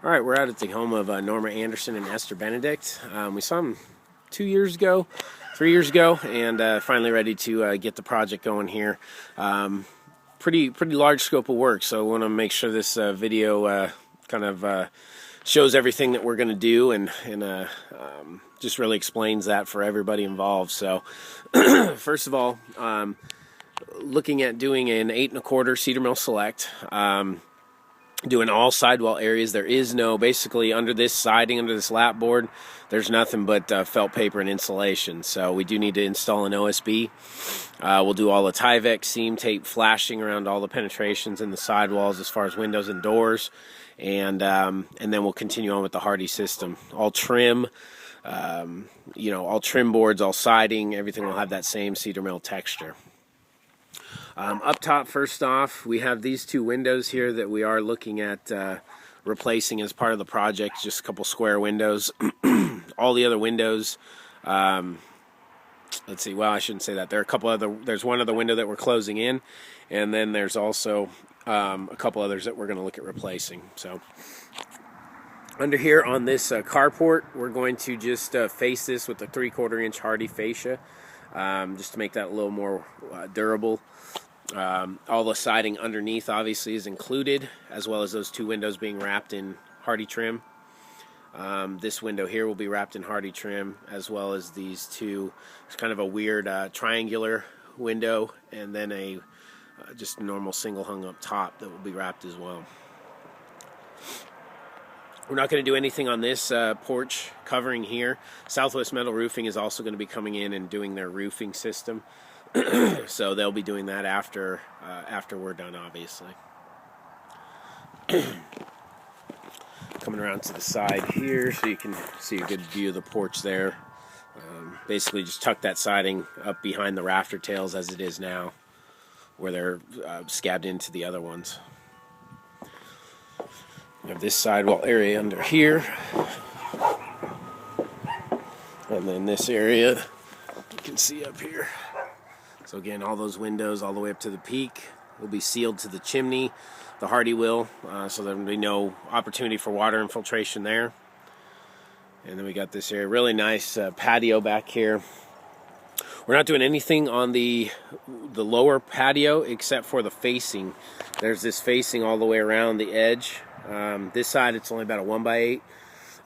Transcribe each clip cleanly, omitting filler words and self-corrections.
All right, we're out at the home of Norma Anderson and Esther Benedict. We saw them 2 years ago, 3 years ago, and finally ready to get the project going here. Pretty large scope of work, so I want to make sure this video shows everything that we're going to do and just really explains that for everybody involved. So first of all, looking at doing an 8 1/4 cedar mill select. Doing all sidewall areas. There is no, basically under this siding, under this lap board, there's nothing but felt paper and insulation. So we do need to install an OSB. We'll do all the Tyvek seam tape flashing around all the penetrations in the sidewalls as far as windows and doors. And then we'll continue on with the Hardie system. All trim, all trim boards, all siding, everything will have that same cedar mill texture. Up top, first off, we have these two windows here that we are looking at replacing as part of the project, just a couple square windows. All the other windows, let's see, well, I shouldn't say that. There are a couple other, there's one other window that we're closing in, and then there's also a couple others that we're going to look at replacing. So under here on this carport, we're going to just face this with a 3/4 inch Hardie fascia, just to make that a little more durable. All the siding underneath obviously is included, as well as those two windows being wrapped in Hardie trim. This window here will be wrapped in Hardie trim, as well as these two. It's kind of a weird triangular window, and then a just a normal single hung up top that will be wrapped as well. We're not going to do anything on this porch covering here. Southwest Metal Roofing is also going to be coming in and doing their roofing system. So they'll be doing that after we're done, obviously. Coming around to the side here so you can see a good view of the porch there. Basically just tuck that siding up behind the rafter tails as it is now, where they're scabbed into the other ones. We have this sidewall area under here, and then this area you can see up here. So again, all those windows all the way up to the peak will be sealed to the chimney, the Hardie will, so there will be no opportunity for water infiltration there. And then we got this area, really nice patio back here. We're not doing anything on the lower patio except for the facing. There's this facing all the way around the edge. This side it's only about a 1x8,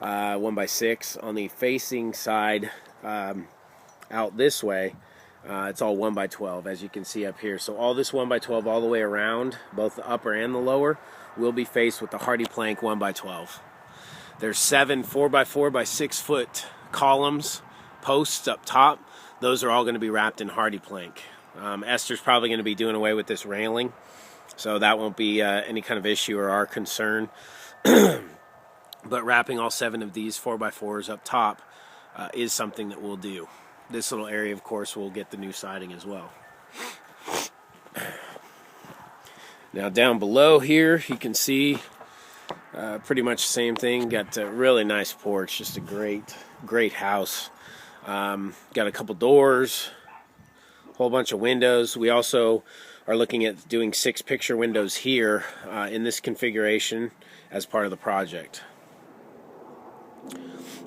1x6. On the facing side, out this way, it's all 1x12, as you can see up here. So all this 1x12 all the way around, both the upper and the lower, will be faced with the Hardie plank 1x12. There's 7 4x4 by 6 foot columns, posts up top. Those are all going to be wrapped in Hardie plank. Esther's probably going to be doing away with this railing, so that won't be any kind of issue or our concern. But wrapping all 7 of these 4x4s up top is something that we'll do. This little area, of course, will get the new siding as well. Now down below here, you can see pretty much the same thing. Got a really nice porch, just a great house. Got a couple doors, a whole bunch of windows. We also are looking at doing 6 picture windows here in this configuration as part of the project.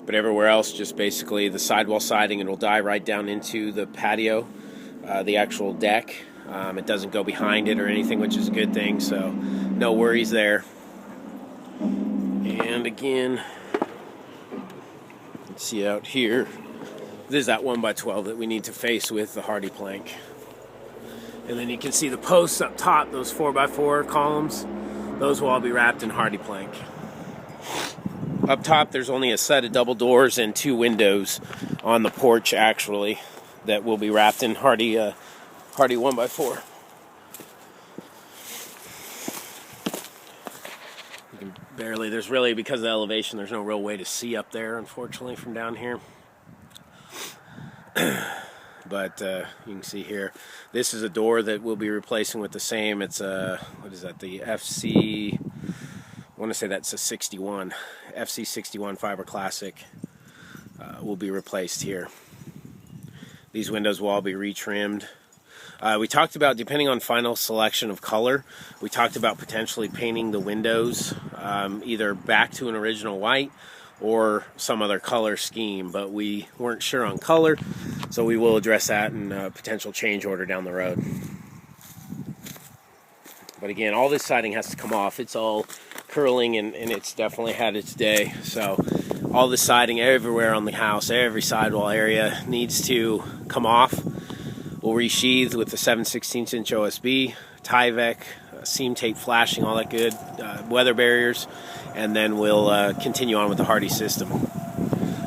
But everywhere else, just basically the sidewall siding, and will die right down into the patio, the actual deck. It doesn't go behind it or anything, which is a good thing, so no worries there. And again, you can see out here, there's that 1x12 that we need to face with the Hardie plank. And then you can see the posts up top, those 4x4 columns, those will all be wrapped in Hardie plank. Up top, there's only a set of double doors and 2 windows on the porch, actually, that will be wrapped in Hardie 1x4. You can barely, there's really, because of the elevation, there's no real way to see up there, unfortunately, from down here. But you can see here, this is a door that we'll be replacing with the same. It's what is that, the FC, I want to say that's a 61, FC 61 Fiber Classic will be replaced here. These windows will all be retrimmed. We talked about, depending on final selection of color, we talked about potentially painting the windows either back to an original white or some other color scheme, but we weren't sure on color, so we will address that in a potential change order down the road. But again, all this siding has to come off. It's all curling, and it's definitely had its day. So all the siding everywhere on the house, every sidewall area needs to come off. We'll resheathe with the 7/16 inch OSB, Tyvek, seam tape flashing, all that good, weather barriers, and then we'll continue on with the Hardie system.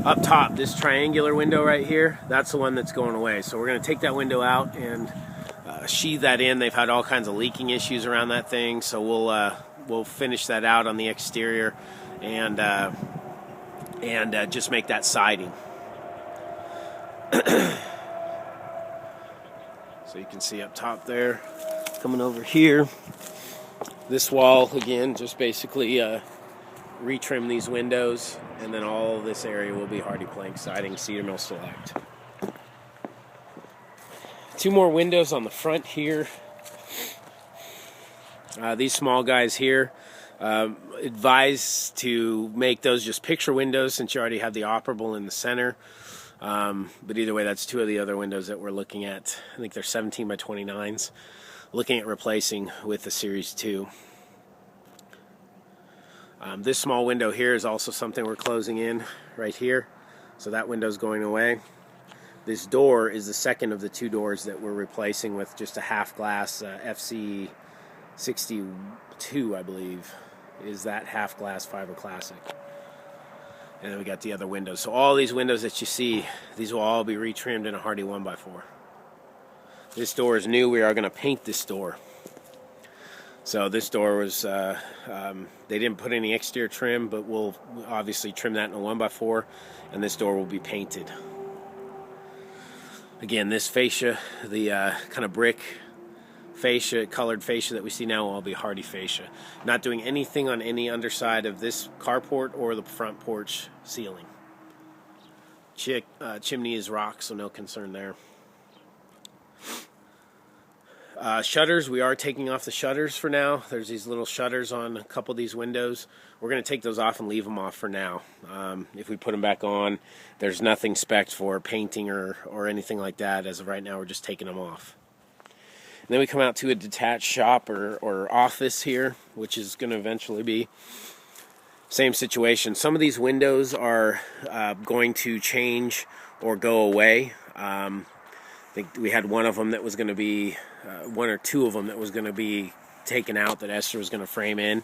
Up top, this triangular window right here, that's the one that's going away. So we're going to take that window out and sheathe that in. They've had all kinds of leaking issues around that thing, so we'll finish that out on the exterior and just make that siding. So you can see up top there, coming over here. This wall, again, just basically retrim these windows, and then all this area will be Hardie plank siding, Cedar Mill Select. 2 more windows on the front here. These small guys here, advise to make those just picture windows since you already have the operable in the center. But either way, that's 2 of the other windows that we're looking at. I think they're 17 by 29s. Looking at replacing with the Series 2. This small window here is also something we're closing in right here. So that window's going away. This door is the second of the 2 doors that we're replacing with just a half glass FC 62, I believe, is that half glass fiber classic. And then we got the other windows. So all these windows that you see, these will all be retrimmed in a Hardie 1x4. This door is new. We are going to paint this door. So this door was, they didn't put any exterior trim, but we'll obviously trim that in a 1x4, and this door will be painted. Again, this fascia, the kind of brick fascia, colored fascia that we see now will all be Hardie fascia. Not doing anything on any underside of this carport or the front porch ceiling. Chimney is rock, so no concern there. Shutters, we are taking off the shutters for now. There's these little shutters on a couple of these windows. We're going to take those off and leave them off for now. If we put them back on, there's nothing spec'd for painting or anything like that. As of right now, we're just taking them off. And then we come out to a detached shop or office here, which is going to eventually be same situation. Some of these windows are going to change or go away. I think we had one of them that was going to be, 1 or 2 of them that was going to be taken out that Esther was going to frame in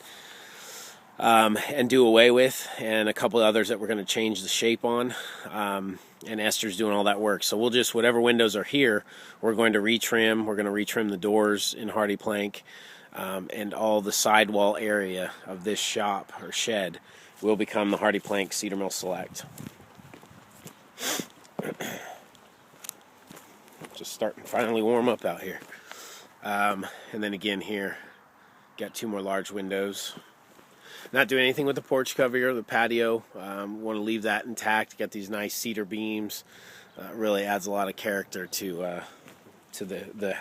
and do away with, and a couple of others that we're going to change the shape on, and Esther's doing all that work. So we'll just, whatever windows are here, we're going to retrim. We're going to retrim the doors in Hardie plank, and all the sidewall area of this shop or shed will become the Hardie plank Cedar Mill Select. Just starting to finally warm up out here. And then again here, got 2 more large windows. Not doing anything with the porch cover or the patio. Want to leave that intact. Got these nice cedar beams. Really adds a lot of character to the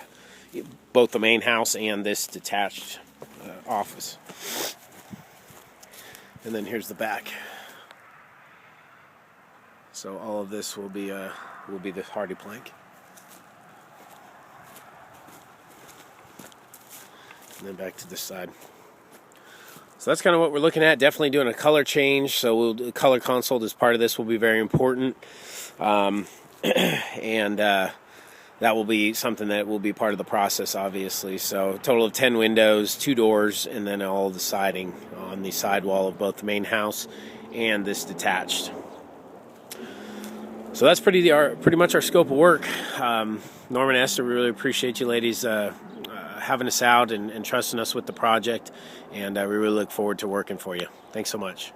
both the main house and this detached office. And then here's the back. So all of this will be the Hardie plank. And then back to this side. So that's kind of what we're looking at. Definitely doing a color change. So the color console as part of this will be very important. And that will be something that will be part of the process, obviously. So a total of 10 windows, 2 doors, and then all the siding on the sidewall of both the main house and this detached. So that's pretty much our scope of work. Norman and Esther, we really appreciate you ladies having us out and trusting us with the project, and we really look forward to working for you. Thanks so much.